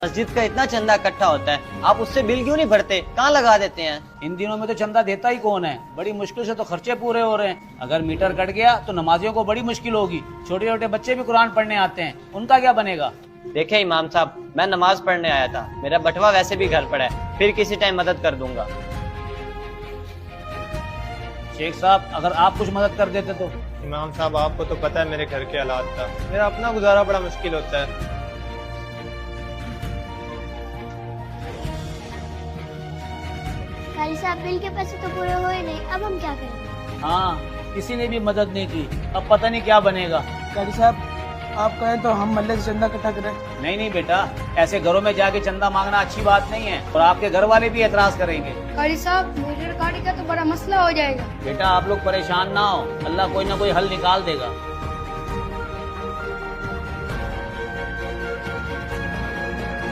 मस्जिद का इतना चंदा इकट्ठा होता है, आप उससे बिल क्यों नहीं भरते? कहाँ लगा देते हैं? इन दिनों में तो चंदा देता ही कौन है, बड़ी मुश्किल से तो खर्चे पूरे हो रहे हैं। अगर मीटर कट गया तो नमाजियों को बड़ी मुश्किल होगी। छोटे छोटे बच्चे भी कुरान पढ़ने आते हैं, उनका क्या बनेगा? देखे इमाम साहब, मैं नमाज पढ़ने आया था, मेरा बटवा वैसे भी घर पड़ा है, फिर किसी टाइम मदद कर दूंगा। शेख साहब, अगर आप कुछ मदद कर देते तो। इमाम साहब, आपको तो पता है मेरे घर के हालात का, मेरा अपना गुजारा बड़ा मुश्किल होता है। कारी साहब, बिल के पैसे तो पूरे हुए नहीं, अब हम क्या करें? हाँ, किसी ने भी मदद नहीं की, अब पता नहीं क्या बनेगा। कारी साहब, आप कहें तो हम मल्ले से चंदा इकट्ठा करें। नहीं बेटा, ऐसे घरों में जाके चंदा मांगना अच्छी बात नहीं है, और आपके घर वाले भी एतराज करेंगे। कारी साहब, मीटर गाड़ी का तो बड़ा मसला हो जाएगा। बेटा, आप लोग परेशान ना हो, अल्लाह कोई ना कोई हल निकाल देगा।